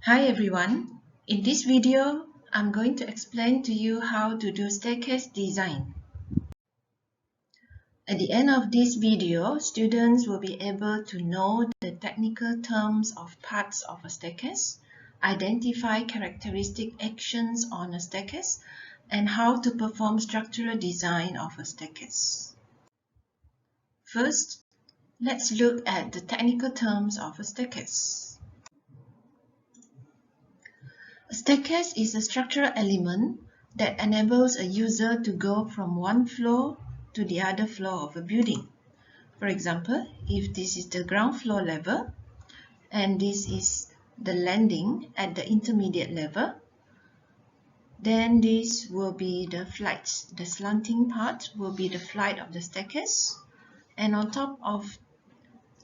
Hi everyone, in this video I'm going to explain to you how to do staircase design. At the end of this video, students will be able to know the technical terms of parts of a staircase, identify characteristic actions on a staircase, and how to perform structural design of a staircase. First, let's look at the technical terms of a staircase. A staircase is a structural element that enables a user to go from one floor to the other floor of a building. For example, if this is the ground floor level and this is the landing at the intermediate level, then this will be the flights. The slanting part will be the flight of the staircase, and on top of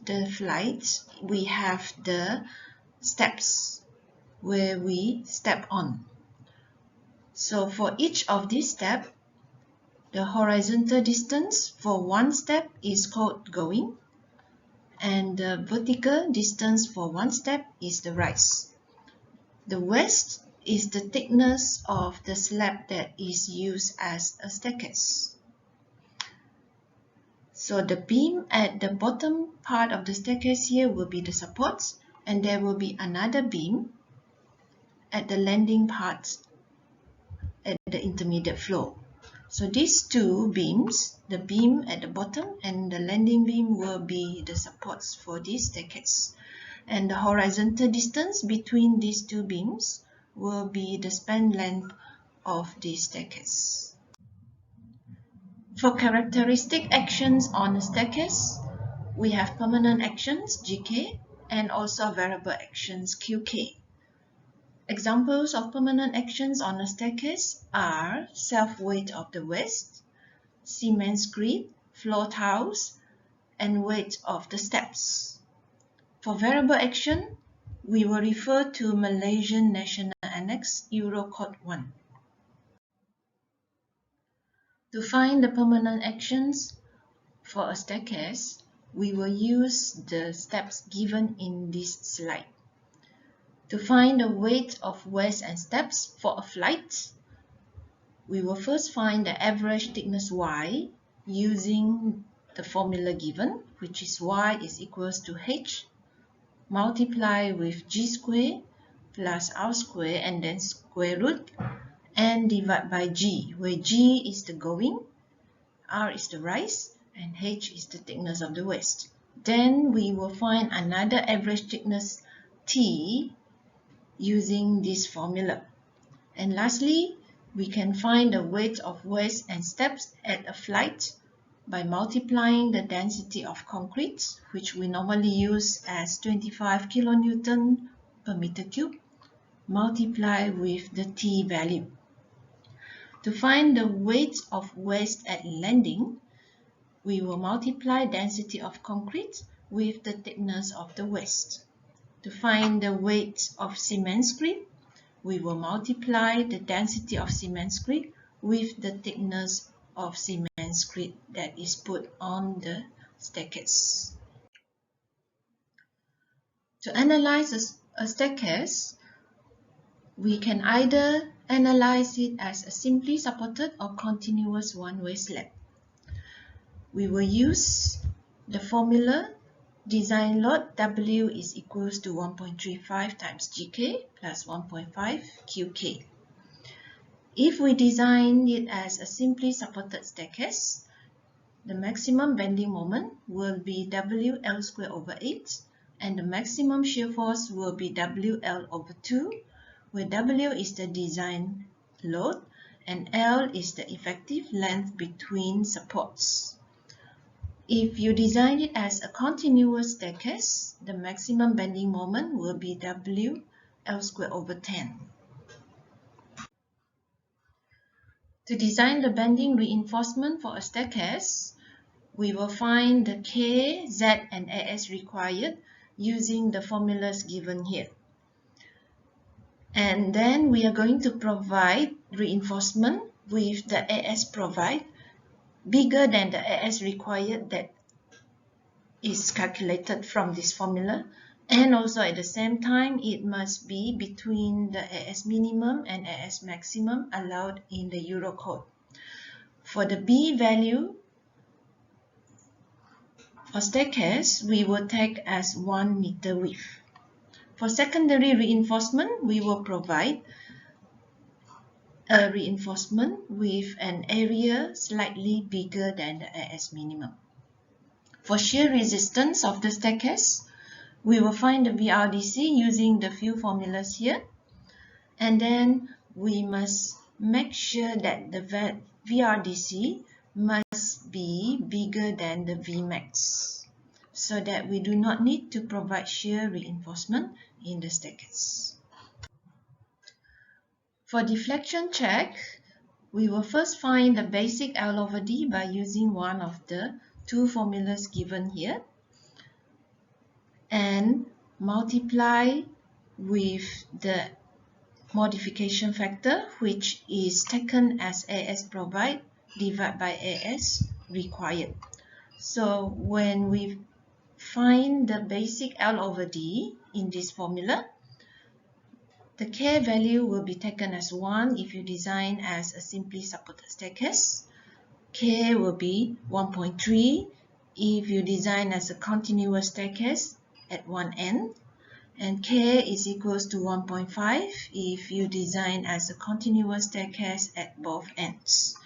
the flights we have the steps where we step on. So for each of these steps, the horizontal distance for one step is called going, and the vertical distance for one step is the rise. The waist is the thickness of the slab that is used as a staircase. So the beam at the bottom part of the staircase here will be the supports, and there will be another beam at the landing part at the intermediate floor. So these two beams, the beam at the bottom and the landing beam, will be the supports for this staircase. And the horizontal distance between these two beams will be the span length of this staircase. For characteristic actions on a staircase, we have permanent actions, GK, and also variable actions, QK. Examples of permanent actions on a staircase are self-weight of the waist, cement screed, floor tiles, and weight of the steps. For variable action, we will refer to Malaysian National Annex Euro Code 1. To find the permanent actions for a staircase, we will use the steps given in this slide. To find the weight of waist and steps for a flight, we will first find the average thickness y using the formula given, which is y is equals to h multiply with g square plus r square and then square root and divide by g, where g is the going, r is the rise, and h is the thickness of the waist. Then we will find another average thickness t using this formula. And lastly, we can find the weight of waist and steps at a flight by multiplying the density of concrete, which we normally use as 25 kilonewton per meter cube, multiply with the t value. To find the weight of waist at landing, we will multiply density of concrete with the thickness of the waist. To find the weight of cement screed, we will multiply the density of cement screed with the thickness of cement screed that is put on the staircase. To analyze a staircase, we can either analyze it as a simply supported or continuous one-way slab. We will use the formula design load W is equals to 1.35 times GK plus 1.5 QK. If we design it as a simply supported staircase, the maximum bending moment will be WL squared over 8, and the maximum shear force will be WL over 2, where W is the design load and L is the effective length between supports. If you design it as a continuous staircase, the maximum bending moment will be W L squared over 10. To design the bending reinforcement for a staircase, we will find the K, Z, and AS required using the formulas given here. And then we are going to provide reinforcement with the AS provide bigger than the AS required that is calculated from this formula, And also at the same time, it must be between the AS minimum and AS maximum allowed in the Eurocode. For the B value, for staircase, we will take as 1 meter width. For secondary reinforcement, we will provide a reinforcement with an area slightly bigger than the AS minimum. For shear resistance of the staircase, we will find the VRDC using the few formulas here. And then we must make sure that the VRDC must be bigger than the Vmax, so that we do not need to provide shear reinforcement in the staircase. For deflection check, we will first find the basic L over D by using one of the two formulas given here and multiply with the modification factor, which is taken as AS provide divided by AS required. So when we find the basic L over D in this formula, the K value will be taken as 1 if you design as a simply supported staircase. K will be 1.3 if you design as a continuous staircase at one end. And K is equals to 1.5 if you design as a continuous staircase at both ends.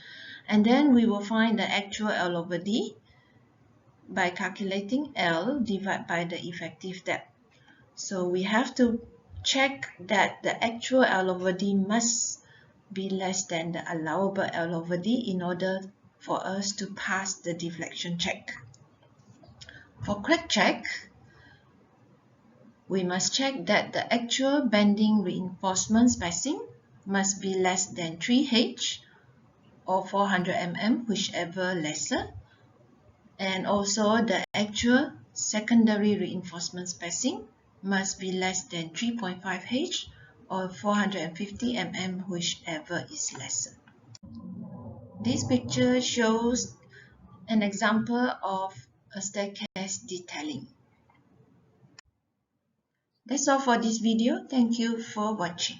And then we will find the actual L over D by calculating L divided by the effective depth. So we have to check that the actual L over D must be less than the allowable L over D in order for us to pass the deflection check. For crack check, we must check that the actual bending reinforcement spacing must be less than 3H or 400 mm, whichever lesser. And also the actual secondary reinforcement spacing must be less than 3.5H or 450 mm, whichever is lesser. This picture shows an example of a staircase detailing. That's all for this video. Thank you for watching.